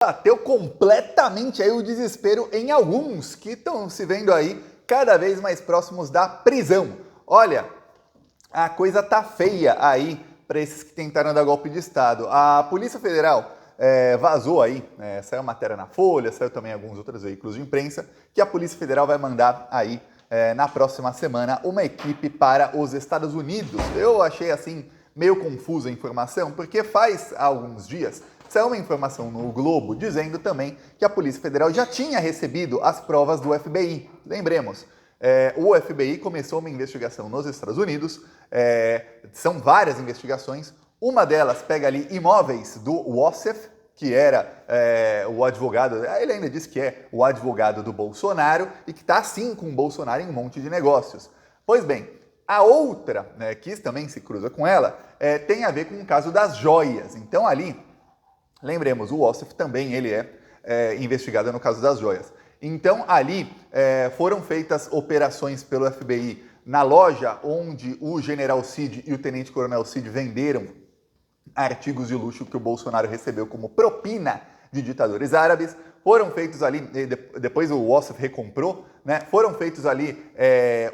Bateu completamente aí o desespero em alguns que estão se vendo aí cada vez mais próximos da prisão. Olha, a coisa tá feia aí para esses que tentaram dar golpe de Estado. A Polícia Federal vazou aí, saiu matéria na Folha, saiu também em alguns outros veículos de imprensa, que a Polícia Federal vai mandar aí na próxima semana uma equipe para os Estados Unidos. Eu achei assim meio confusa a informação, porque faz alguns dias saiu uma informação no Globo dizendo também que a Polícia Federal já tinha recebido as provas do FBI. Lembremos, o FBI começou uma investigação nos Estados Unidos, são várias investigações, uma delas pega ali imóveis do Wassef, que era o advogado, ele ainda diz que é o advogado do Bolsonaro e que está assim com o Bolsonaro em um monte de negócios. Pois bem, a outra, que também se cruza com ela, tem a ver com o caso das joias. Então ali, lembremos, o Wassef também ele é investigado no caso das joias. Então ali foram feitas operações pelo FBI na loja onde o General Cid e o Tenente Coronel Cid venderam artigos de luxo que o Bolsonaro recebeu como propina de ditadores árabes. Foram feitos ali, depois o Wassef recomprou, foram feitos ali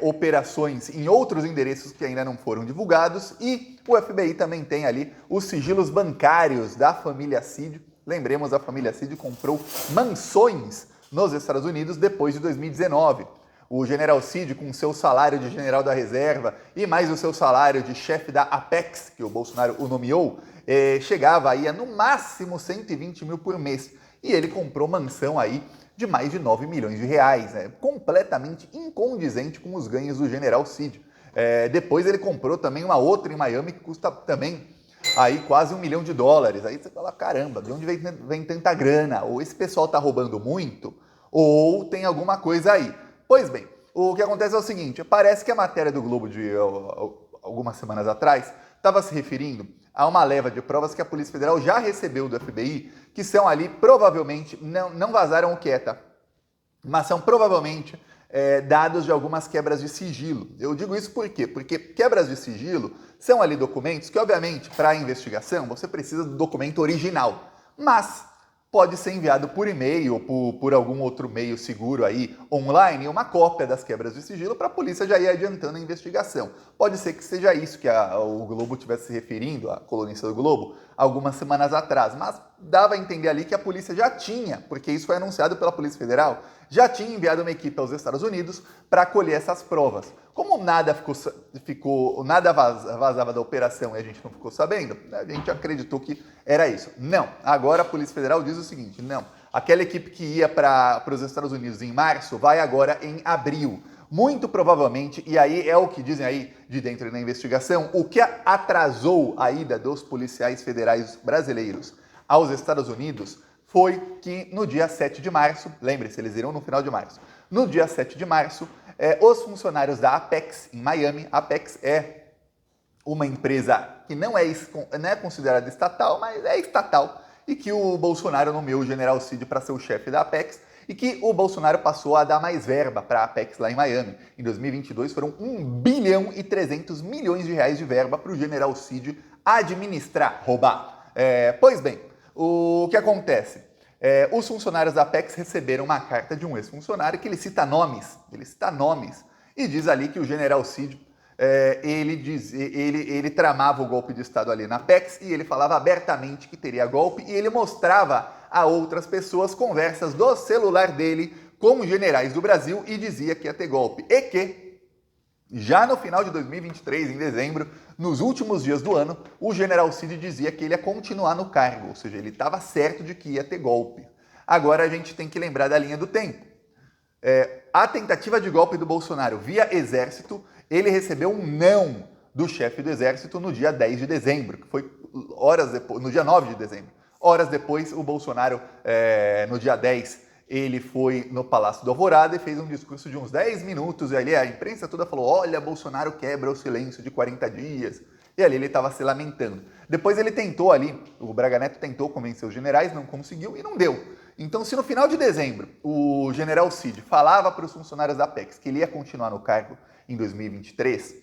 operações em outros endereços que ainda não foram divulgados, e o FBI também tem ali os sigilos bancários da família Cid. Lembremos, a família Cid comprou mansões nos Estados Unidos depois de 2019. O general Cid, com seu salário de general da reserva e mais o seu salário de chefe da Apex, que o Bolsonaro o nomeou, chegava aí a no máximo 120 mil por mês. E ele comprou mansão aí de mais de 9 milhões de reais, completamente incondizente com os ganhos do general Cid. Depois ele comprou também uma outra em Miami que custa também aí quase $1 milhão. Aí você fala, caramba, de onde vem tanta grana? Ou esse pessoal tá roubando muito, ou tem alguma coisa aí. Pois bem, o que acontece é o seguinte, parece que a matéria do Globo de algumas semanas atrás estava se referindo a uma leva de provas que a Polícia Federal já recebeu do FBI, que são ali, provavelmente, não vazaram o que é, tá? Mas são provavelmente dados de algumas quebras de sigilo. Eu digo isso por quê? Porque quebras de sigilo são ali documentos que, obviamente, para a investigação, você precisa do documento original, mas pode ser enviado por e-mail ou por algum outro meio seguro aí, online, uma cópia das quebras de sigilo para a polícia já ir adiantando a investigação. Pode ser que seja isso que o Globo estivesse se referindo, a colunista do Globo, algumas semanas atrás, mas dava a entender ali que a polícia já tinha, porque isso foi anunciado pela Polícia Federal, já tinha enviado uma equipe aos Estados Unidos para colher essas provas. Como nada nada vazava da operação e a gente não ficou sabendo, a gente acreditou que era isso. Não, agora a Polícia Federal diz o seguinte, não, aquela equipe que ia para os Estados Unidos em março vai agora em abril. Muito provavelmente, e aí é o que dizem aí de dentro da investigação, o que atrasou a ida dos policiais federais brasileiros aos Estados Unidos foi que no dia 7 de março, lembre-se, eles irão no final de março, no dia 7 de março, os funcionários da Apex, em Miami, a Apex é uma empresa que não é considerada estatal, mas é estatal, e que o Bolsonaro nomeou o general Cid para ser o chefe da Apex, e que o Bolsonaro passou a dar mais verba para a Apex lá em Miami. Em 2022 foram 1 bilhão e 300 milhões de reais de verba para o general Cid administrar, roubar. Pois bem, o que acontece? Os funcionários da Apex receberam uma carta de um ex-funcionário que ele cita nomes, e diz ali que o general Cid, ele tramava o golpe de Estado ali na Apex, e ele falava abertamente que teria golpe, e ele mostrava a outras pessoas conversas do celular dele com generais do Brasil e dizia que ia ter golpe. E que, já no final de 2023, em dezembro, nos últimos dias do ano, o general Cid dizia que ele ia continuar no cargo, ou seja, ele estava certo de que ia ter golpe. Agora a gente tem que lembrar da linha do tempo. A tentativa de golpe do Bolsonaro via exército, ele recebeu um não do chefe do exército no dia 10 de dezembro, que foi horas depois, no dia 9 de dezembro. Horas depois, o Bolsonaro, no dia 10, ele foi no Palácio do Alvorada e fez um discurso de uns 10 minutos, e ali a imprensa toda falou, olha, Bolsonaro quebra o silêncio de 40 dias, e ali ele estava se lamentando. Depois ele tentou ali, o Braga Neto tentou convencer os generais, não conseguiu e não deu. Então, se no final de dezembro o general Cid falava para os funcionários da Apex que ele ia continuar no cargo em 2023,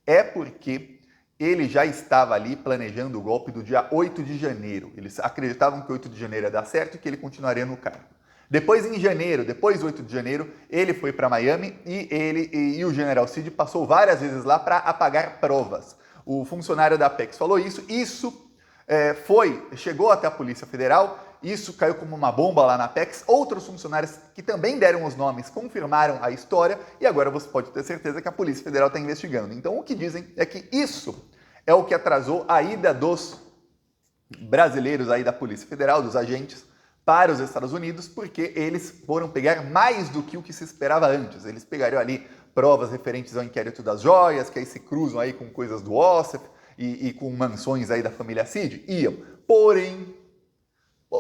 é porque ele já estava ali planejando o golpe do dia 8 de janeiro. Eles acreditavam que 8 de janeiro ia dar certo e que ele continuaria no cargo. Depois, em janeiro, depois do 8 de janeiro, ele foi para Miami e o general Cid passou várias vezes lá para apagar provas. O funcionário da Apex falou isso. Chegou até a Polícia Federal. Isso caiu como uma bomba lá na Apex. Outros funcionários que também deram os nomes confirmaram a história e agora você pode ter certeza que a Polícia Federal está investigando. Então o que dizem é que isso é o que atrasou a ida dos brasileiros aí da Polícia Federal, dos agentes, para os Estados Unidos, porque eles foram pegar mais do que o que se esperava antes. Eles pegariam ali provas referentes ao inquérito das joias, que aí se cruzam aí com coisas do Ossef e com mansões aí da família Cid. Iam. Porém,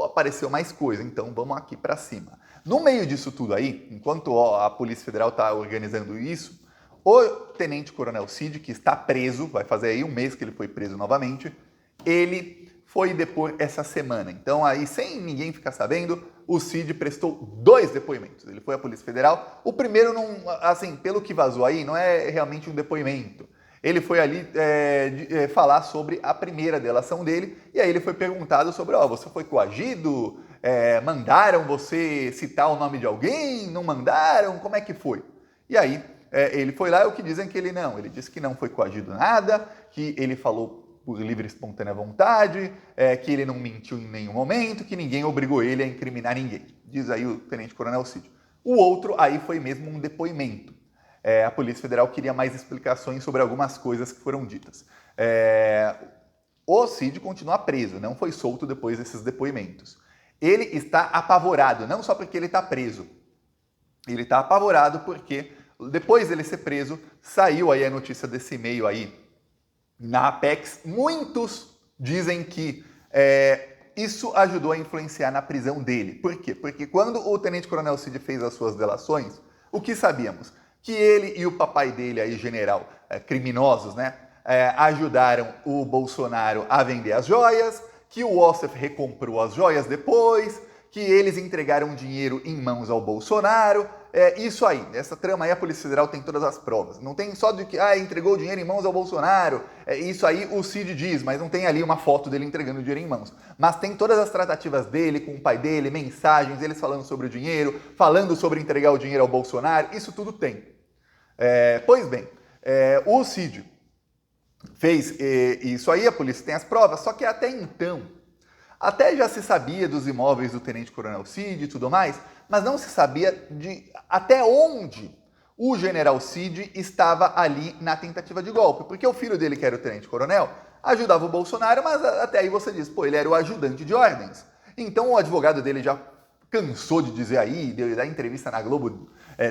apareceu mais coisa, então vamos aqui para cima. No meio disso tudo aí, enquanto a Polícia Federal está organizando isso, o tenente-coronel Cid, que está preso, vai fazer aí um mês que ele foi preso novamente, ele foi depor essa semana. Então aí, sem ninguém ficar sabendo, o Cid prestou 2 depoimentos. Ele foi à Polícia Federal. O primeiro, não, assim, pelo que vazou aí, não é realmente um depoimento. Ele foi ali falar sobre a primeira delação dele, e aí ele foi perguntado sobre, você foi coagido? Mandaram você citar o nome de alguém? Não mandaram? Como é que foi? E aí ele foi lá, o que dizem que ele disse que não foi coagido nada, que ele falou por livre e espontânea vontade, que ele não mentiu em nenhum momento, que ninguém obrigou ele a incriminar ninguém. Diz aí o tenente-coronel Cid. O outro aí foi mesmo um depoimento. A Polícia Federal queria mais explicações sobre algumas coisas que foram ditas. O Cid continua preso, não foi solto depois desses depoimentos. Ele está apavorado, não só porque ele está preso. Ele está apavorado porque, depois dele ser preso, saiu aí a notícia desse e-mail aí na Apex. Muitos dizem que isso ajudou a influenciar na prisão dele. Por quê? Porque quando o tenente-coronel Cid fez as suas delações, o que sabíamos? Que ele e o papai dele, aí, general, criminosos, né, ajudaram o Bolsonaro a vender as joias, que o Ossef recomprou as joias depois, que eles entregaram dinheiro em mãos ao Bolsonaro. Isso aí, essa trama aí, a Polícia Federal tem todas as provas. Não tem só de que entregou o dinheiro em mãos ao Bolsonaro. Isso aí o Cid diz, mas não tem ali uma foto dele entregando o dinheiro em mãos. Mas tem todas as tratativas dele com o pai dele, mensagens, eles falando sobre o dinheiro, falando sobre entregar o dinheiro ao Bolsonaro, isso tudo tem. Pois bem, o Cid fez isso aí, a polícia tem as provas, só que até então, até já se sabia dos imóveis do tenente-coronel Cid e tudo mais, mas não se sabia de até onde o general Cid estava ali na tentativa de golpe, porque o filho dele, que era o tenente-coronel, ajudava o Bolsonaro, mas até aí você diz, ele era o ajudante de ordens. Então o advogado dele já cansou de dizer aí, deu dar entrevista na Globo,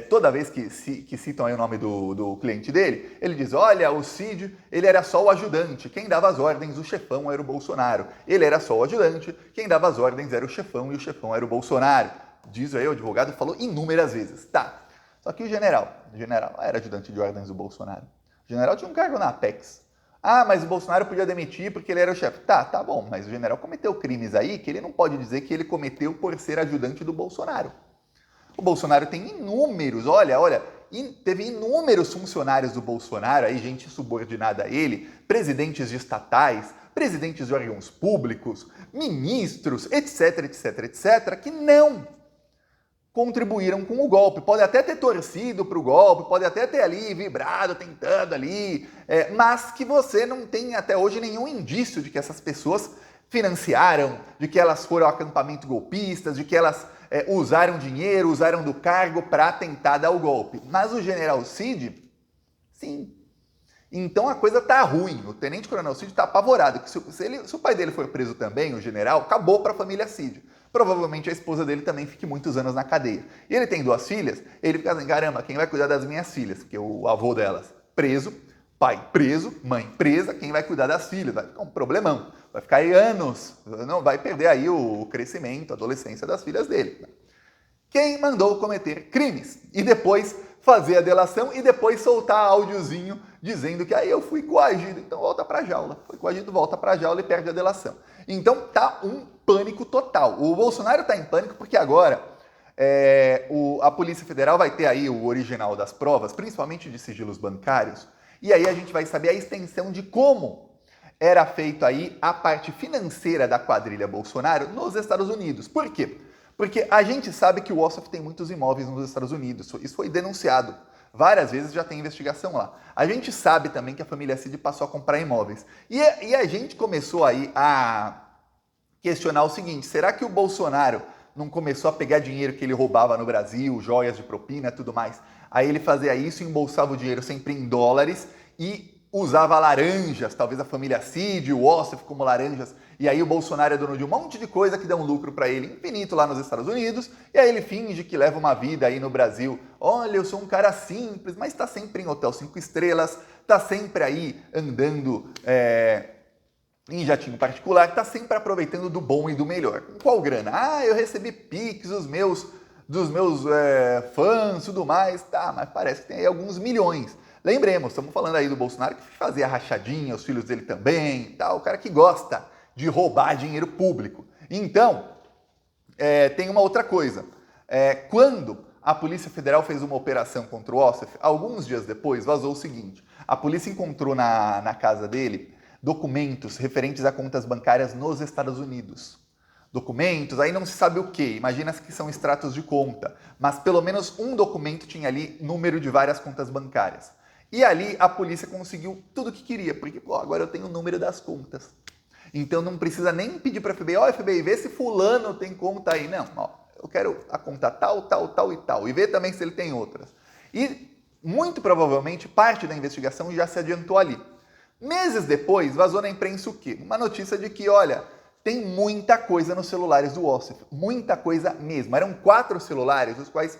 toda vez que citam aí o nome do cliente dele, ele diz, olha, o Cid, ele era só o ajudante, quem dava as ordens, o chefão era o Bolsonaro. Ele era só o ajudante, quem dava as ordens era o chefão e o chefão era o Bolsonaro. Diz aí o advogado, falou inúmeras vezes. Tá, só que o general era ajudante de ordens do Bolsonaro. O general tinha um cargo na Apex. Mas o Bolsonaro podia demitir porque ele era o chefe. Tá bom, mas o general cometeu crimes aí que ele não pode dizer que ele cometeu por ser ajudante do Bolsonaro. O Bolsonaro tem inúmeros, teve inúmeros funcionários do Bolsonaro, aí gente subordinada a ele, presidentes de estatais, presidentes de órgãos públicos, ministros, etc, que não contribuíram com o golpe. Pode até ter torcido para o golpe, pode até ter ali vibrado, tentando ali, mas que você não tem até hoje nenhum indício de que essas pessoas financiaram, de que elas foram ao acampamento golpistas, de que elas usaram dinheiro, usaram do cargo para tentar dar o golpe. Mas o general Cid, sim. Então a coisa tá ruim. O tenente-coronel Cid está apavorado. Que se o pai dele for preso também, o general, acabou para a família Cid. Provavelmente a esposa dele também fique muitos anos na cadeia. E ele tem 2 filhas, ele fica assim, caramba, quem vai cuidar das minhas filhas? Porque o avô delas preso, pai preso, mãe presa, quem vai cuidar das filhas? Vai ficar um problemão. Vai ficar aí anos, não vai perder aí o crescimento, a adolescência das filhas dele. Quem mandou cometer crimes e depois fazer a delação e depois soltar áudiozinho dizendo que aí eu fui coagido, então volta pra jaula. Foi coagido, volta pra jaula e perde a delação. Então tá um pânico total. O Bolsonaro tá em pânico porque agora a Polícia Federal vai ter aí o original das provas, principalmente de sigilos bancários, E aí a gente vai saber a extensão de como era feito aí a parte financeira da quadrilha Bolsonaro nos Estados Unidos. Por quê? Porque a gente sabe que o Ossoff tem muitos imóveis nos Estados Unidos. Isso foi denunciado. Várias vezes já tem investigação lá. A gente sabe também que a família Cid passou a comprar imóveis. E a gente começou aí a questionar o seguinte: será que o Bolsonaro não começou a pegar dinheiro que ele roubava no Brasil, joias de propina e tudo mais? Aí ele fazia isso, embolsava o dinheiro sempre em dólares e usava laranjas, talvez a família Cid, o Ossoff como laranjas, e aí o Bolsonaro é dono de um monte de coisa que dá um lucro para ele infinito lá nos Estados Unidos, e aí ele finge que leva uma vida aí no Brasil. Olha, eu sou um cara simples, mas está sempre em hotel 5 estrelas, está sempre aí andando em jatinho particular, está sempre aproveitando do bom e do melhor. Com qual grana? Ah, eu recebi Pix dos meus fãs e tudo mais, tá, mas parece que tem aí alguns milhões. Lembremos, estamos falando aí do Bolsonaro que fazia rachadinha, os filhos dele também, tá? O cara que gosta de roubar dinheiro público. Então, tem uma outra coisa. Quando a Polícia Federal fez uma operação contra o Ossoff, alguns dias depois vazou o seguinte: a polícia encontrou na casa dele documentos referentes a contas bancárias nos Estados Unidos. Documentos, aí não se sabe o que, imagina que são extratos de conta, mas pelo menos um documento tinha ali número de várias contas bancárias. E ali a polícia conseguiu tudo o que queria, porque agora eu tenho o número das contas. Então não precisa nem pedir para a FBI, FBI, vê se fulano tem conta aí. Não, eu quero a conta tal, tal, tal e tal. E ver também se ele tem outras. E muito provavelmente parte da investigação já se adiantou ali. Meses depois, vazou na imprensa o quê? Uma notícia de que, olha, tem muita coisa nos celulares do Ossoff. Muita coisa mesmo. Eram 4 celulares, os quais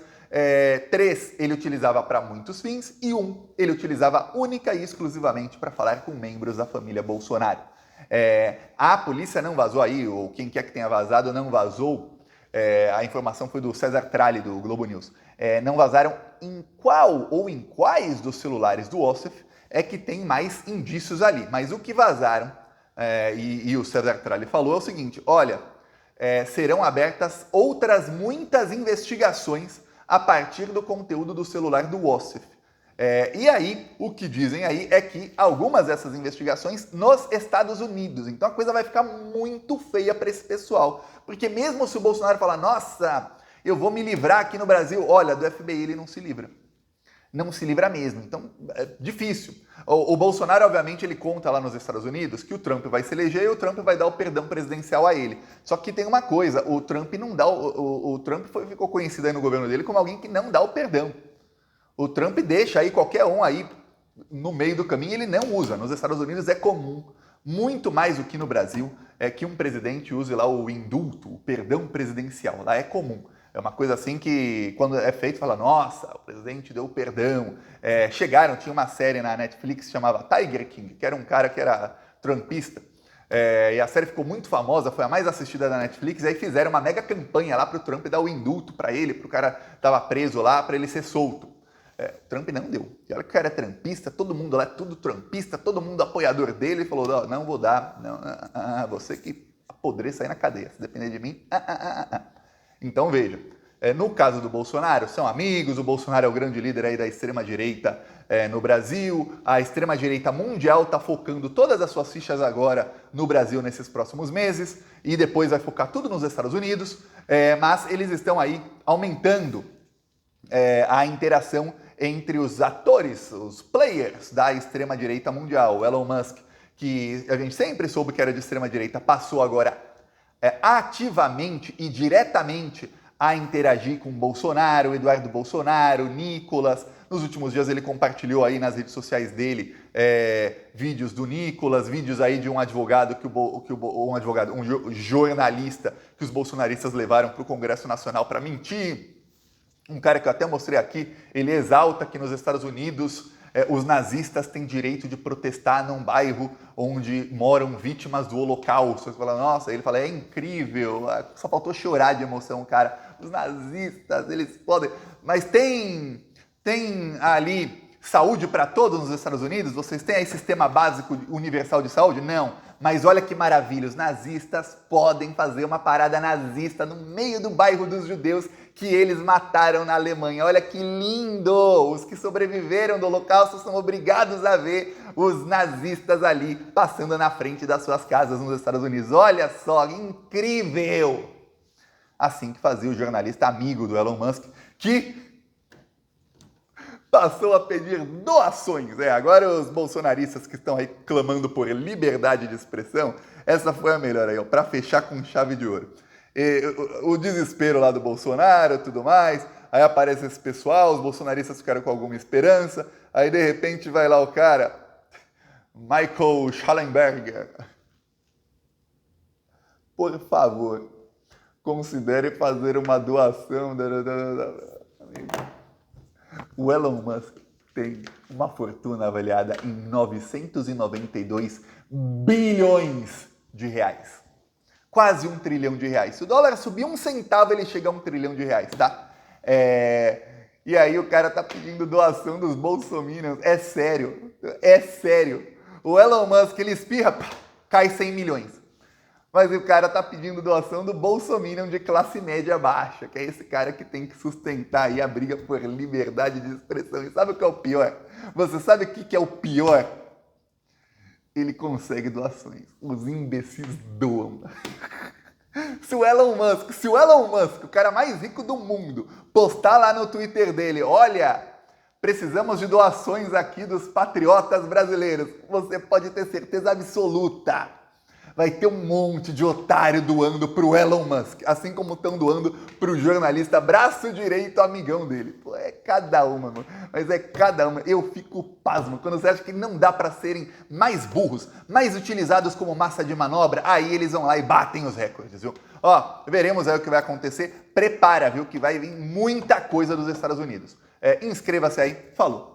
3 ele utilizava para muitos fins e 1 ele utilizava única e exclusivamente para falar com membros da família Bolsonaro. A polícia não vazou aí, ou quem quer que tenha vazado não vazou, a informação foi do César Tralli, do Globo News. Não vazaram em qual ou em quais dos celulares do Ossoff é que tem mais indícios ali. Mas o que vazaram, e o César Tralli falou, é o seguinte: olha, serão abertas outras muitas investigações a partir do conteúdo do celular do Ossoff. E aí, o que dizem aí é que algumas dessas investigações nos Estados Unidos. Então a coisa vai ficar muito feia para esse pessoal. Porque mesmo se o Bolsonaro falar, nossa, eu vou me livrar aqui no Brasil, olha, do FBI ele não se livra. Não se livra mesmo. Então, é difícil. O Bolsonaro, obviamente, ele conta lá nos Estados Unidos que o Trump vai se eleger e o Trump vai dar o perdão presidencial a ele. Só que tem uma coisa, o Trump não dá, o Trump ficou conhecido aí no governo dele como alguém que não dá o perdão. O Trump deixa aí qualquer um aí no meio do caminho, ele não usa. Nos Estados Unidos é comum, muito mais do que no Brasil, que um presidente use lá o indulto, o perdão presidencial. Lá é comum. É uma coisa assim que, quando é feito, fala, nossa, o presidente deu perdão. Tinha uma série na Netflix que chamava Tiger King, que era um cara que era trumpista. E a série ficou muito famosa, foi a mais assistida da Netflix, e aí fizeram uma mega campanha lá para o Trump dar o indulto para ele, para o cara que estava preso lá, para ele ser solto. O Trump não deu. E olha que o cara é trumpista, todo mundo lá é tudo trumpista, todo mundo apoiador dele, e falou, não vou dar, você que apodreça aí na cadeia, se depender de mim, Então veja, no caso do Bolsonaro, são amigos, o Bolsonaro é o grande líder aí da extrema-direita no Brasil, a extrema-direita mundial está focando todas as suas fichas agora no Brasil nesses próximos meses, e depois vai focar tudo nos Estados Unidos, mas eles estão aí aumentando a interação entre os atores, os players da extrema-direita mundial. O Elon Musk, que a gente sempre soube que era de extrema-direita, passou agora ativamente e diretamente a interagir com Bolsonaro, Eduardo Bolsonaro, Nicolas. Nos últimos dias ele compartilhou aí nas redes sociais dele vídeos do Nicolas, vídeos aí de um advogado um jornalista que os bolsonaristas levaram para o Congresso Nacional para mentir. Um cara que eu até mostrei aqui, ele exalta que nos Estados Unidos os nazistas têm direito de protestar num bairro onde moram vítimas do Holocausto. Você fala, nossa, ele fala, é incrível, só faltou chorar de emoção, cara. Os nazistas, eles podem... Mas tem ali saúde para todos nos Estados Unidos? Vocês têm aí sistema básico universal de saúde? Não. Mas olha que maravilha, os nazistas podem fazer uma parada nazista no meio do bairro dos judeus que eles mataram na Alemanha. Olha que lindo! Os que sobreviveram do Holocausto são obrigados a ver os nazistas ali passando na frente das suas casas nos Estados Unidos. Olha só, incrível! Assim que fazia o jornalista amigo do Elon Musk, que passou a pedir doações. Agora os bolsonaristas que estão aí clamando por liberdade de expressão, essa foi a melhor aí, para fechar com chave de ouro. O desespero lá do Bolsonaro e tudo mais, aí aparece esse pessoal, os bolsonaristas ficaram com alguma esperança, aí de repente vai lá o cara, Michael Schallenberger. Por favor, considere fazer uma doação. O Elon Musk tem uma fortuna avaliada em 992 bilhões de reais. Quase R$1 trilhão. Se o dólar subir 1 centavo, ele chega a R$1 trilhão, tá? E aí o cara tá pedindo doação dos bolsominions. É sério. O Elon Musk, ele espirra, cai 100 milhões. Mas o cara tá pedindo doação do bolsominion de classe média baixa, que é esse cara que tem que sustentar aí a briga por liberdade de expressão. E sabe o que é o pior? Você sabe o que é o pior? Ele consegue doações. Os imbecis doam. Se o Elon Musk, o cara mais rico do mundo, postar lá no Twitter dele, olha, precisamos de doações aqui dos patriotas brasileiros, você pode ter certeza absoluta. Vai ter um monte de otário doando pro Elon Musk, assim como estão doando pro jornalista braço direito amigão dele. Pô, é cada uma, mano. Mas é cada uma. Eu fico pasmo. Quando você acha que não dá para serem mais burros, mais utilizados como massa de manobra, aí eles vão lá e batem os recordes, viu? Ó, veremos aí o que vai acontecer. Prepara, viu, que vai vir muita coisa dos Estados Unidos. Inscreva-se aí. Falou!